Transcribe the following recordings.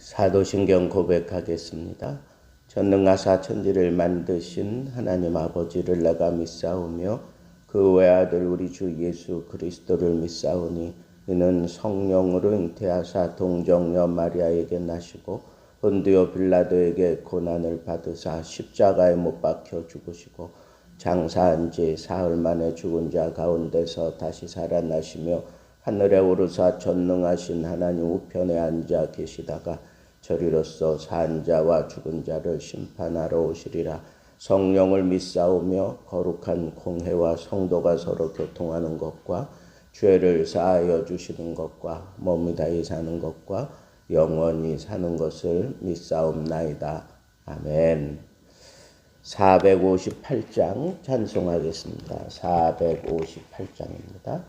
사도신경 고백하겠습니다. 전능하사 천지를 만드신 하나님 아버지를 내가 믿사오며 그 외아들 우리 주 예수 그리스도를 믿사오니 이는 성령으로 잉태하사 동정녀 마리아에게 나시고 본디오 빌라도에게 고난을 받으사 십자가에 못 박혀 죽으시고 장사한 지 사흘 만에 죽은 자 가운데서 다시 살아나시며 하늘에 오르사 전능하신 하나님 우편에 앉아 계시다가 저리로서 산 자와 죽은 자를 심판하러 오시리라. 성령을 믿사오며 거룩한 공회와 성도가 서로 교통하는 것과 죄를 사하여 주시는 것과 몸이 다히 사는 것과 영원히 사는 것을 믿사옵나이다. 아멘. 458장 찬송하겠습니다. 458장입니다.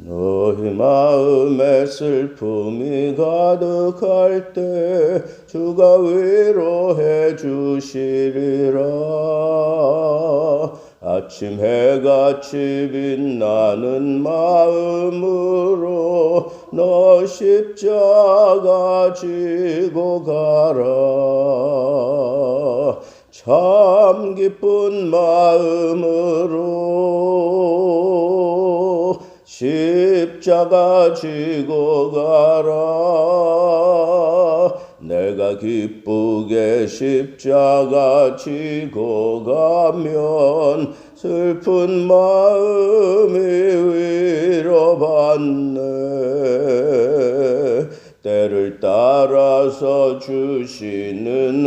너희 마음에 슬픔이 가득할 때 주가 위로해 주시리라. 아침 해같이 빛나는 마음으로 너 십자가 지고 가라. 참 기쁜 마음으로 십자가 지고 가라. 내가 기쁘게 십자가 지고 가면 슬픈 마음이 위로받네. 때를 따라서 주시는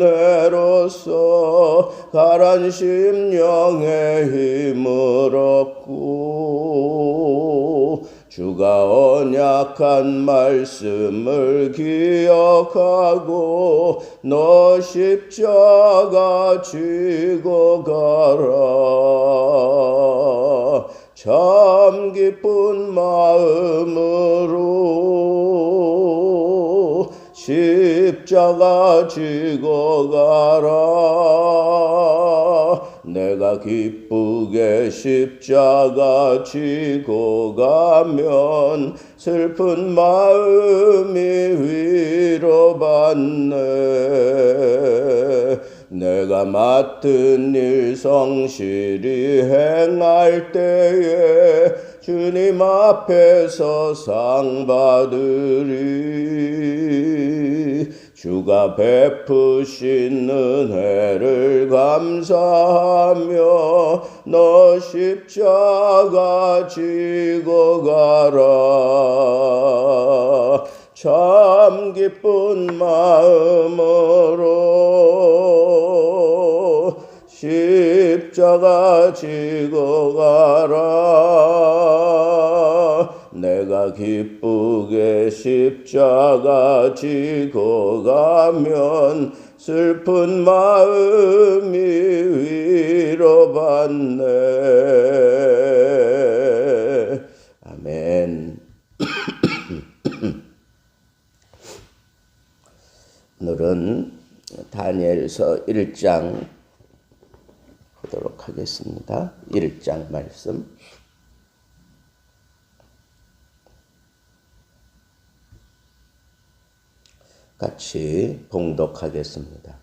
은혜로서 가란 심령의 힘을 얻고 주가 언약한 말씀을 기억하고 너 십자가 지고 가라. 참 기쁜 마음으로 십자가 지고 가라. 내가 기쁘게 십자가 지고 가면 슬픈 마음이 위로받네. 내가 맡은 일 성실히 행할 때에 주님 앞에서 상 받으리. 주가 베푸신 은혜를 감사하며 너 십자가 지고 가라. 참 기쁜 마음으로 십자가 지고 가라. 내가 기쁘게 십자가 지고 가면 슬픈 마음이 위로받네. 아멘. 오늘은 다니엘서 1장 보도록 하겠습니다. 1장 말씀. 같이 봉독하겠습니다.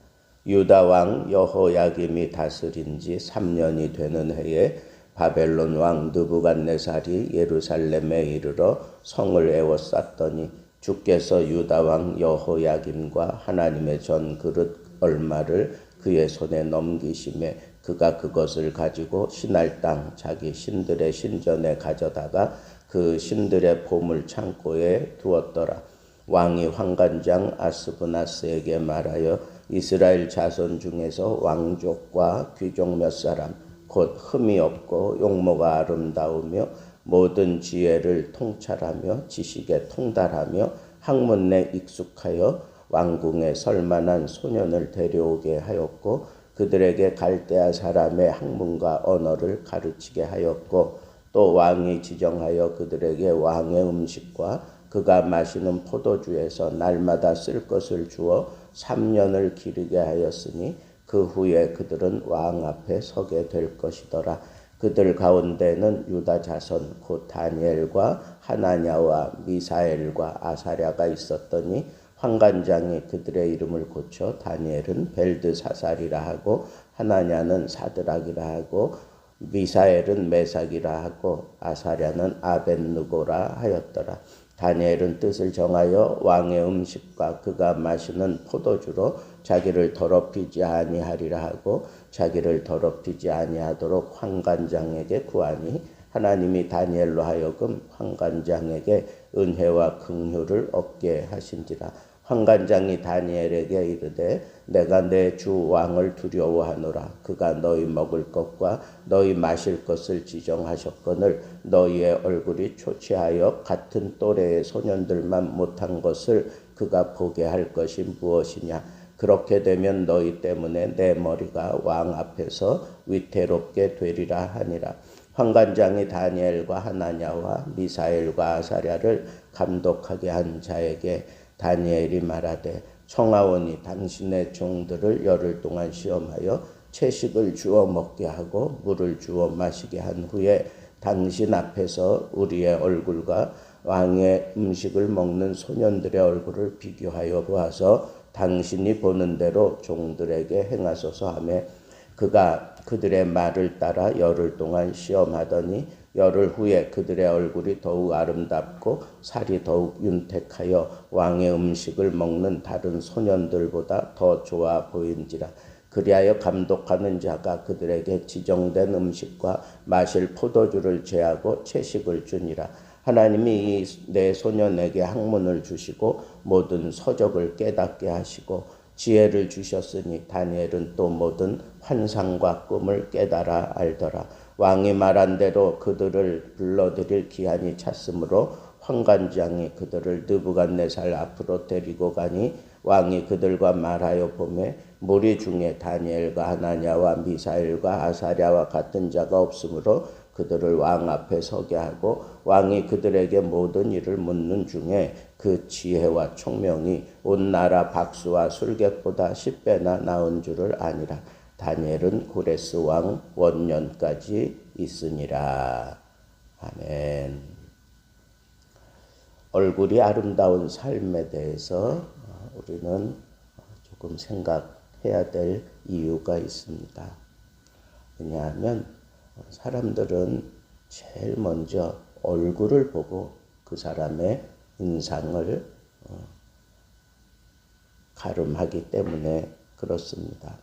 유다 왕 여호야김이 다스린 지 3년이 되는 해에 바벨론 왕 느부갓네살이 예루살렘에 이르러 성을 에워쌌더니 주께서 유다 왕 여호야김과 하나님의 전 그릇 얼마를 그의 손에 넘기심에 그가 그것을 가지고 신할 땅 자기 신들의 신전에 가져다가 그 신들의 보물 창고에 두었더라. 왕이 환관장 아스브나스에게 말하여 이스라엘 자손 중에서 왕족과 귀족 몇 사람 곧 흠이 없고 용모가 아름다우며 모든 지혜를 통찰하며 지식에 통달하며 학문에 익숙하여 왕궁에 설만한 소년을 데려오게 하였고 그들에게 갈대아 사람의 학문과 언어를 가르치게 하였고 또 왕이 지정하여 그들에게 왕의 음식과 그가 마시는 포도주에서 날마다 쓸 것을 주어 3년을 기르게 하였으니 그 후에 그들은 왕 앞에 서게 될 것이더라. 그들 가운데는 유다 자손 곧 다니엘과 하나냐와 미사엘과 아사랴가 있었더니 환관장이 그들의 이름을 고쳐 다니엘은 벨드사살이라 하고 하나냐는 사드락이라 하고 미사엘은 메삭이라 하고 아사랴는 아벳느고라 하였더라. 다니엘은 뜻을 정하여 왕의 음식과 그가 마시는 포도주로 자기를 더럽히지 아니하리라 하고 자기를 더럽히지 아니하도록 환관장에게 구하니 하나님이 다니엘로 하여금 환관장에게 은혜와 긍휼을 얻게 하신지라. 환관장이 다니엘에게 이르되 내가 내 주 왕을 두려워하노라. 그가 너희 먹을 것과 너희 마실 것을 지정하셨거늘 너희의 얼굴이 초췌하여 같은 또래의 소년들만 못한 것을 그가 보게 할 것이 무엇이냐. 그렇게 되면 너희 때문에 내 머리가 왕 앞에서 위태롭게 되리라 하니라. 환관장이 다니엘과 하나냐와 미사엘과 아사랴를 감독하게 한 자에게 다니엘이 말하되 청하오니 당신의 종들을 열흘 동안 시험하여 채식을 주어 먹게 하고 물을 주어 마시게 한 후에 당신 앞에서 우리의 얼굴과 왕의 음식을 먹는 소년들의 얼굴을 비교하여 보아서 당신이 보는 대로 종들에게 행하소서 하며 그가 그들의 말을 따라 열흘 동안 시험하더니 열흘 후에 그들의 얼굴이 더욱 아름답고 살이 더욱 윤택하여 왕의 음식을 먹는 다른 소년들보다 더 좋아 보인지라. 그리하여 감독하는 자가 그들에게 지정된 음식과 마실 포도주를 제하고 채식을 주니라. 하나님이 이 네 소년에게 학문을 주시고 모든 서적을 깨닫게 하시고 지혜를 주셨으니 다니엘은 또 모든 환상과 꿈을 깨달아 알더라. 왕이 말한 대로 그들을 불러들일 기한이 찼으므로 환관장이 그들을 느부갓네살 앞으로 데리고 가니 왕이 그들과 말하여 보매 무리 중에 다니엘과 하나냐와 미사엘과 아사랴와 같은 자가 없으므로 그들을 왕 앞에 서게 하고 왕이 그들에게 모든 일을 묻는 중에 그 지혜와 총명이 온 나라 박수와 술객보다 10배나 나은 줄을 아니라. 다니엘은 고레스 왕 원년까지 있으니라. 아멘. 얼굴이 아름다운 삶에 대해서 우리는 조금 생각해야 될 이유가 있습니다. 왜냐하면 사람들은 제일 먼저 얼굴을 보고 그 사람의 인상을 가름하기 때문에 그렇습니다.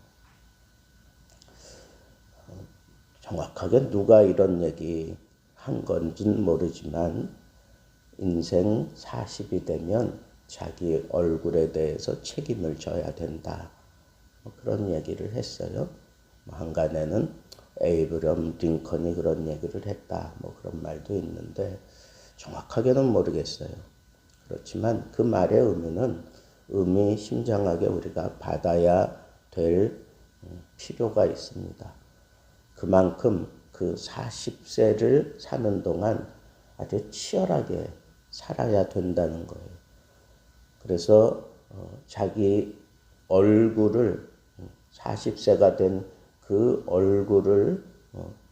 정확하게 누가 이런 얘기 한 건지는 모르지만 인생 40이 되면 자기 얼굴에 대해서 책임을 져야 된다. 그런 얘기를 했어요. 한간에는 에이브럼 링컨이 그런 얘기를 했다. 그런 말도 있는데 정확하게는 모르겠어요. 그렇지만 그 말의 의미 심장하게 우리가 받아야 될 필요가 있습니다. 그만큼 그 40세를 사는 동안 아주 치열하게 살아야 된다는 거예요. 그래서 자기 얼굴을 40세가 된 그 얼굴을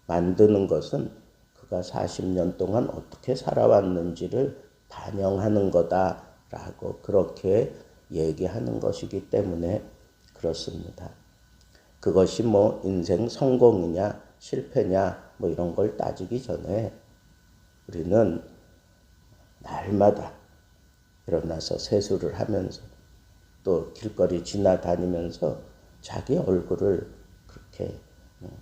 만드는 것은 그가 40년 동안 어떻게 살아왔는지를 반영하는 거다라고 그렇게 얘기하는 것이기 때문에 그렇습니다. 그것이 인생 성공이냐 실패냐 이런 걸 따지기 전에 우리는 날마다 일어나서 세수를 하면서 또 길거리 지나다니면서 자기 얼굴을 그렇게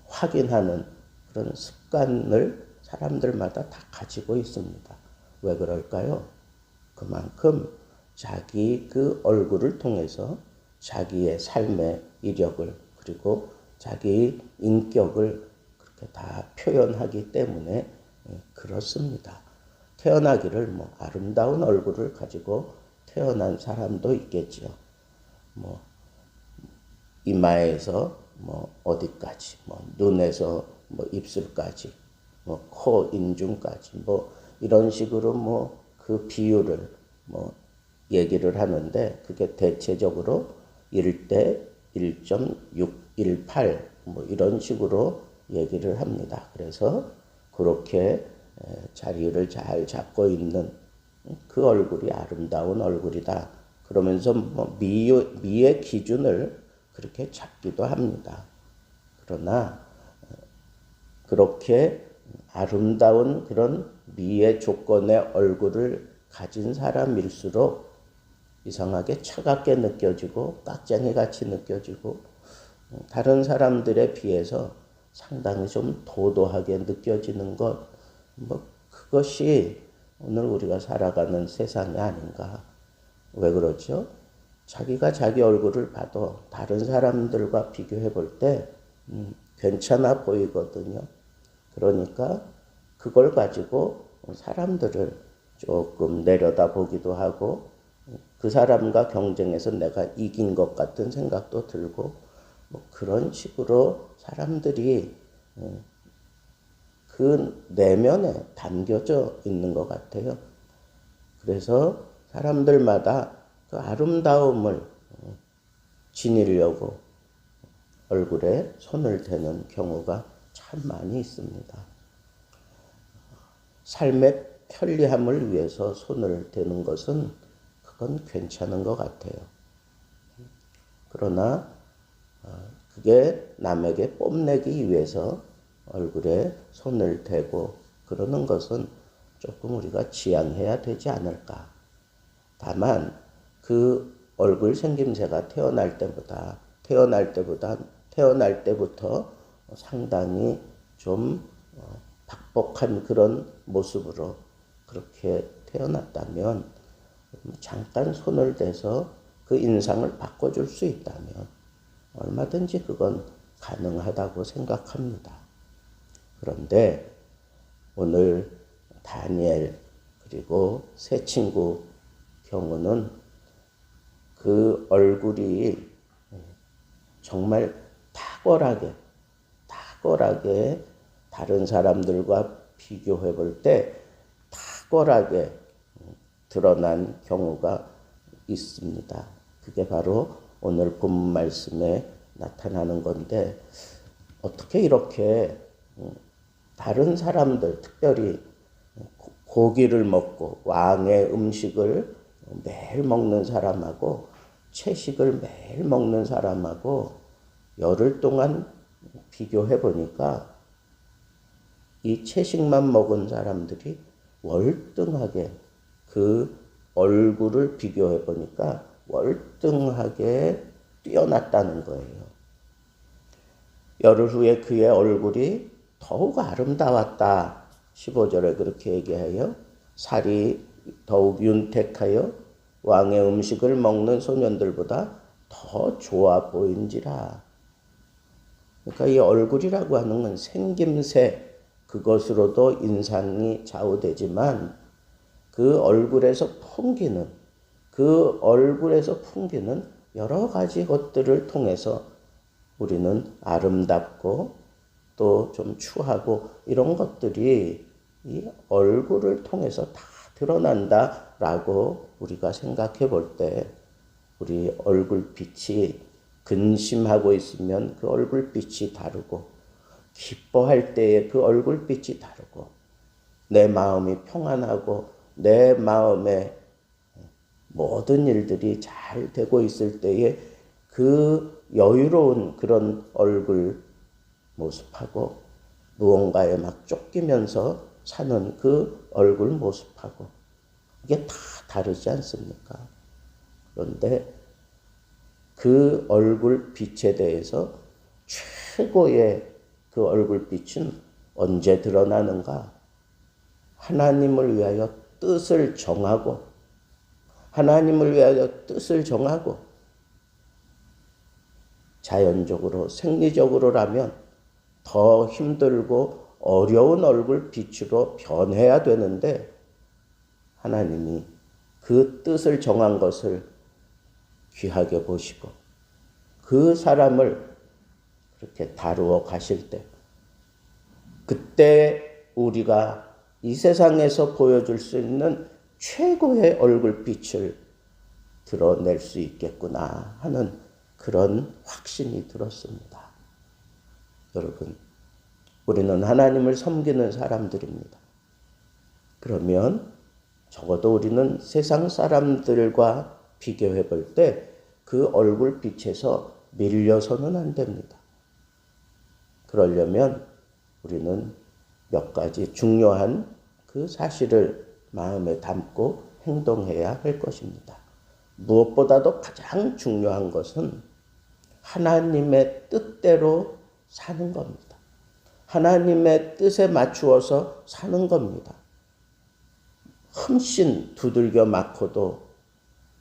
확인하는 그런 습관을 사람들마다 다 가지고 있습니다. 왜 그럴까요? 그만큼 자기 그 얼굴을 통해서 자기의 삶의 이력을 그리고 자기 인격을 그렇게 다 표현하기 때문에 그렇습니다. 태어나기를 아름다운 얼굴을 가지고 태어난 사람도 있겠지요. 이마에서 어디까지, 눈에서 입술까지, 코 인중까지, 이런 식으로 그 비율을 얘기를 하는데 그게 대체적으로 1대 1.6 18 뭐 이런 식으로 얘기를 합니다. 그래서 그렇게 자리를 잘 잡고 있는 그 얼굴이 아름다운 얼굴이다. 그러면서 뭐 미의 기준을 그렇게 잡기도 합니다. 그러나 그렇게 아름다운 그런 미의 조건의 얼굴을 가진 사람일수록 이상하게 차갑게 느껴지고 깍쟁이 같이 느껴지고 다른 사람들에 비해서 상당히 좀 도도하게 느껴지는 것, 뭐 그것이 오늘 우리가 살아가는 세상이 아닌가. 왜 그렇죠? 자기가 자기 얼굴을 봐도 다른 사람들과 비교해 볼 때 괜찮아 보이거든요. 그러니까 그걸 가지고 사람들을 조금 내려다보기도 하고 그 사람과 경쟁해서 내가 이긴 것 같은 생각도 들고 뭐 그런 식으로 사람들이 그 내면에 담겨져 있는 것 같아요. 그래서 사람들마다 그 아름다움을 지니려고 얼굴에 손을 대는 경우가 참 많이 있습니다. 삶의 편리함을 위해서 손을 대는 것은 그건 괜찮은 것 같아요. 그러나 그게 남에게 뽐내기 위해서 얼굴에 손을 대고 그러는 것은 조금 우리가 지양해야 되지 않을까. 다만 그 얼굴 생김새가 태어날 때부터 상당히 좀 박복한 그런 모습으로 그렇게 태어났다면 잠깐 손을 대서 그 인상을 바꿔줄 수 있다면 얼마든지 그건 가능하다고 생각합니다. 그런데 오늘 다니엘 그리고 세 친구 경우는 그 얼굴이 정말 탁월하게 다른 사람들과 비교해 볼 때 탁월하게 드러난 경우가 있습니다. 그게 바로 오늘 본문 말씀에 나타나는 건데 어떻게 이렇게 다른 사람들, 특별히 고기를 먹고 왕의 음식을 매일 먹는 사람하고 채식을 매일 먹는 사람하고 열흘 동안 비교해 보니까 이 채식만 먹은 사람들이 월등하게 그 얼굴을 비교해 보니까 월등하게 뛰어났다는 거예요. 열흘 후에 그의 얼굴이 더욱 아름다웠다. 15절에 그렇게 얘기해요. 살이 더욱 윤택하여 왕의 음식을 먹는 소년들보다 더 좋아 보인지라. 그러니까 이 얼굴이라고 하는 건 생김새 그것으로도 인상이 좌우되지만 그 얼굴에서 풍기는 여러 가지 것들을 통해서 우리는 아름답고 또 좀 추하고 이런 것들이 이 얼굴을 통해서 다 드러난다라고 우리가 생각해 볼 때 우리 얼굴빛이 근심하고 있으면 그 얼굴빛이 다르고 기뻐할 때의 그 얼굴빛이 다르고 내 마음이 평안하고 내 마음에 모든 일들이 잘 되고 있을 때에 그 여유로운 그런 얼굴 모습하고 무언가에 막 쫓기면서 사는 그 얼굴 모습하고 이게 다 다르지 않습니까? 그런데 그 얼굴 빛에 대해서 최고의 그 얼굴 빛은 언제 드러나는가? 하나님을 위하여 뜻을 정하고 자연적으로 생리적으로라면 더 힘들고 어려운 얼굴 빛으로 변해야 되는데 하나님이 그 뜻을 정한 것을 귀하게 보시고 그 사람을 그렇게 다루어 가실 때 그때 우리가 이 세상에서 보여줄 수 있는 최고의 얼굴빛을 드러낼 수 있겠구나 하는 그런 확신이 들었습니다. 여러분, 우리는 하나님을 섬기는 사람들입니다. 그러면 적어도 우리는 세상 사람들과 비교해 볼 때 그 얼굴 빛에서 밀려서는 안 됩니다. 그러려면 우리는 몇 가지 중요한 그 사실을 마음에 담고 행동해야 할 것입니다. 무엇보다도 가장 중요한 것은 하나님의 뜻대로 사는 겁니다. 하나님의 뜻에 맞추어서 사는 겁니다. 흠씬 두들겨 맞고도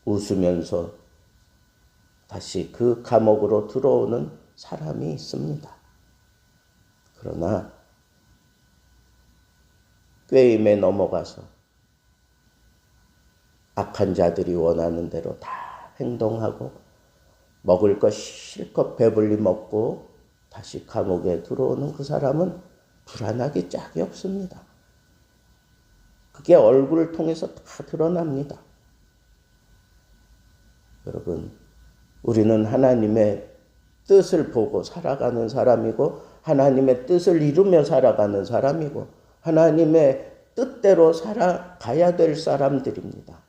웃으면서 다시 그 감옥으로 들어오는 사람이 있습니다. 그러나 꾀임에 넘어가서 악한 자들이 원하는 대로 다 행동하고 먹을 것 실컷 배불리 먹고 다시 감옥에 들어오는 그 사람은 불안하기 짝이 없습니다. 그게 얼굴을 통해서 다 드러납니다. 여러분, 우리는 하나님의 뜻을 보고 살아가는 사람이고 하나님의 뜻을 이루며 살아가는 사람이고 하나님의 뜻대로 살아가야 될 사람들입니다.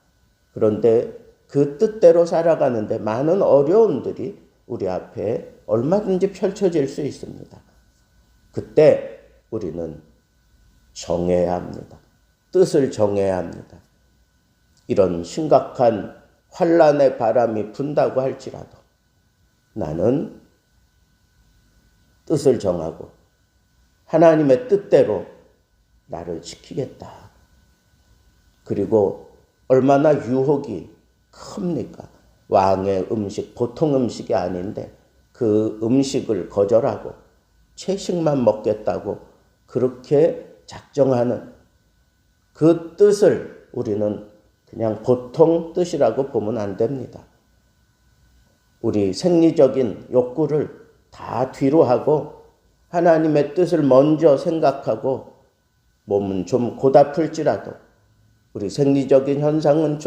그런데 그 뜻대로 살아가는데 많은 어려움들이 우리 앞에 얼마든지 펼쳐질 수 있습니다. 그때 우리는 정해야 합니다. 뜻을 정해야 합니다. 이런 심각한 환난의 바람이 분다고 할지라도 나는 뜻을 정하고 하나님의 뜻대로 나를 지키겠다. 그리고 얼마나 유혹이 큽니까? 왕의 음식, 보통 음식이 아닌데 그 음식을 거절하고 채식만 먹겠다고 그렇게 작정하는 그 뜻을 우리는 그냥 보통 뜻이라고 보면 안 됩니다. 우리 생리적인 욕구를 다 뒤로 하고 하나님의 뜻을 먼저 생각하고 몸은 좀 고달플지라도 우리 생리적인 현상은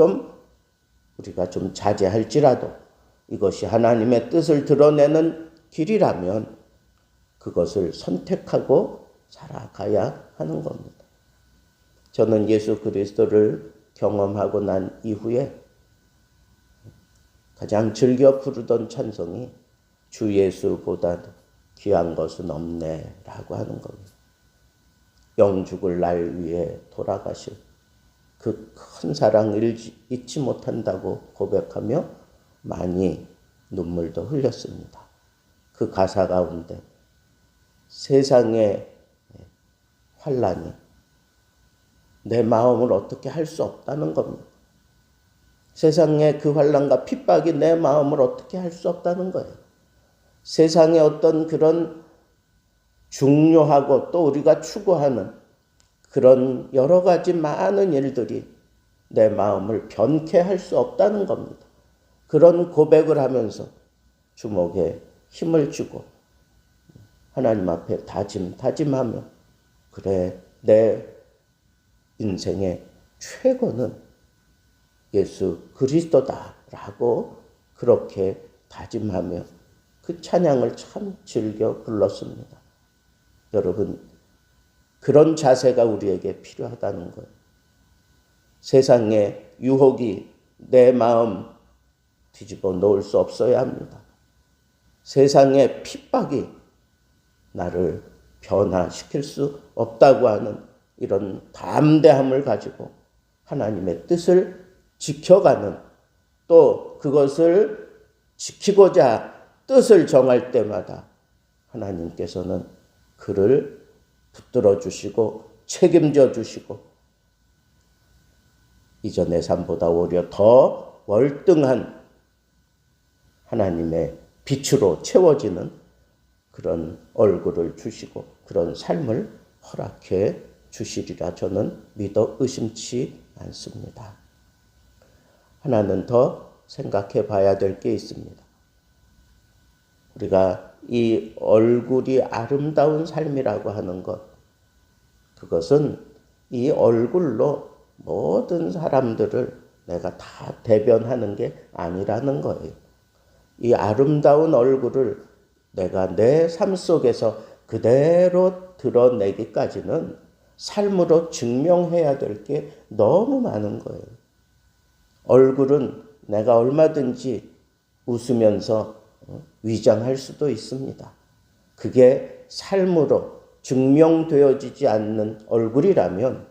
우리가 좀 자제할지라도 이것이 하나님의 뜻을 드러내는 길이라면 그것을 선택하고 살아가야 하는 겁니다. 저는 예수 그리스도를 경험하고 난 이후에 가장 즐겨 부르던 찬송이 주 예수보다 귀한 것은 없네 라고 하는 겁니다. 영죽을 날 위해 돌아가실 그 큰 사랑을 잊지 못한다고 고백하며 많이 눈물도 흘렸습니다. 그 가사 가운데 세상의 환난이 내 마음을 어떻게 할 수 없다는 겁니다. 세상의 그 환난과 핍박이 내 마음을 어떻게 할 수 없다는 거예요. 세상의 어떤 그런 중요하고 또 우리가 추구하는 그런 여러 가지 많은 일들이 내 마음을 변케 할 수 없다는 겁니다. 그런 고백을 하면서 주먹에 힘을 주고 하나님 앞에 다짐하며 그래, 내 인생의 최고는 예수 그리스도다라고 그렇게 다짐하며 그 찬양을 참 즐겨 불렀습니다. 여러분, 그런 자세가 우리에게 필요하다는 거예요. 세상의 유혹이 내 마음 뒤집어 놓을 수 없어야 합니다. 세상의 핍박이 나를 변화시킬 수 없다고 하는 이런 담대함을 가지고 하나님의 뜻을 지켜가는 또 그것을 지키고자 뜻을 정할 때마다 하나님께서는 그를 붙들어 주시고 책임져 주시고 이전의 삶보다 오히려 더 월등한 하나님의 빛으로 채워지는 그런 얼굴을 주시고 그런 삶을 허락해 주시리라 저는 믿어 의심치 않습니다. 하나는 더 생각해 봐야 될 게 있습니다. 우리가 이 얼굴이 아름다운 삶이라고 하는 것, 그것은 이 얼굴로 모든 사람들을 내가 다 대변하는 게 아니라는 거예요. 이 아름다운 얼굴을 내가 내 삶 속에서 그대로 드러내기까지는 삶으로 증명해야 될 게 너무 많은 거예요. 얼굴은 내가 얼마든지 웃으면서 위장할 수도 있습니다. 그게 삶으로 증명되어지지 않는 얼굴이라면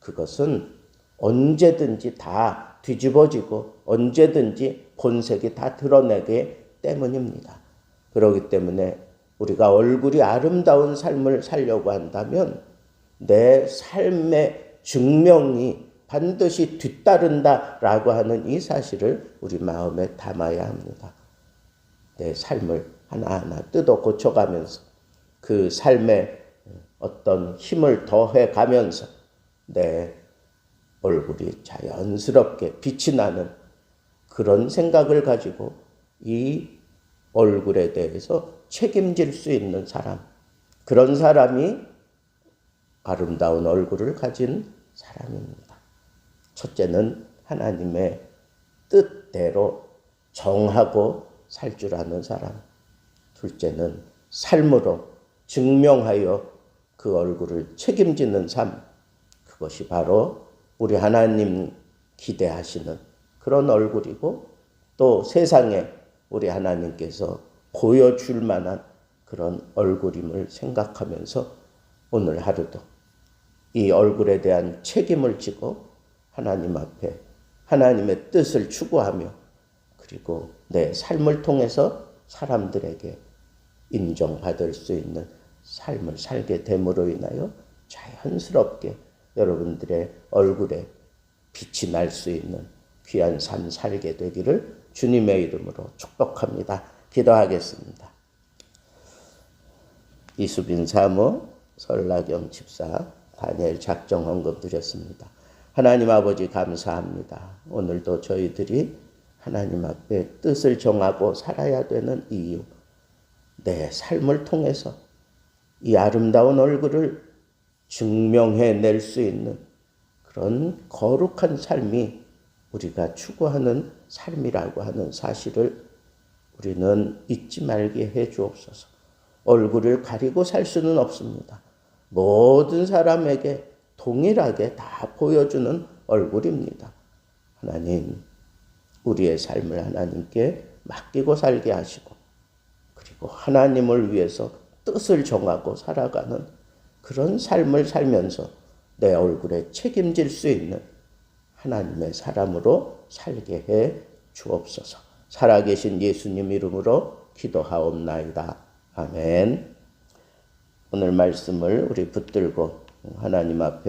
그것은 언제든지 다 뒤집어지고 언제든지 본색이 다 드러내기 때문입니다. 그렇기 때문에 우리가 얼굴이 아름다운 삶을 살려고 한다면 내 삶의 증명이 반드시 뒤따른다라고 하는 이 사실을 우리 마음에 담아야 합니다. 내 삶을 하나하나 뜯어 고쳐가면서 그 삶에 어떤 힘을 더해가면서 내 얼굴이 자연스럽게 빛이 나는 그런 생각을 가지고 이 얼굴에 대해서 책임질 수 있는 사람, 그런 사람이 아름다운 얼굴을 가진 사람입니다. 첫째는 하나님의 뜻대로 정하고 살 줄 아는 사람. 둘째는 삶으로 증명하여 그 얼굴을 책임지는 삶. 그것이 바로 우리 하나님 기대하시는 그런 얼굴이고 또 세상에 우리 하나님께서 보여줄 만한 그런 얼굴임을 생각하면서 오늘 하루도 이 얼굴에 대한 책임을 지고 하나님 앞에 하나님의 뜻을 추구하며 그리고 내 삶을 통해서 사람들에게 인정받을 수 있는 삶을 살게 됨으로 인하여 자연스럽게 여러분들의 얼굴에 빛이 날 수 있는 귀한 삶 살게 되기를 주님의 이름으로 축복합니다. 기도하겠습니다. 이수빈 사모, 설나경 집사, 다니엘 작정 헌금 드렸습니다. 하나님 아버지 감사합니다. 오늘도 저희들이 하나님 앞에 뜻을 정하고 살아야 되는 이유, 내 삶을 통해서 이 아름다운 얼굴을 증명해낼 수 있는 그런 거룩한 삶이 우리가 추구하는 삶이라고 하는 사실을 우리는 잊지 말게 해 주옵소서. 얼굴을 가리고 살 수는 없습니다. 모든 사람에게 동일하게 다 보여주는 얼굴입니다. 하나님, 우리의 삶을 하나님께 맡기고 살게 하시고 그리고 하나님을 위해서 뜻을 정하고 살아가는 그런 삶을 살면서 내 얼굴에 책임질 수 있는 하나님의 사람으로 살게 해 주옵소서. 살아계신 예수님 이름으로 기도하옵나이다. 아멘. 오늘 말씀을 우리 붙들고 하나님 앞에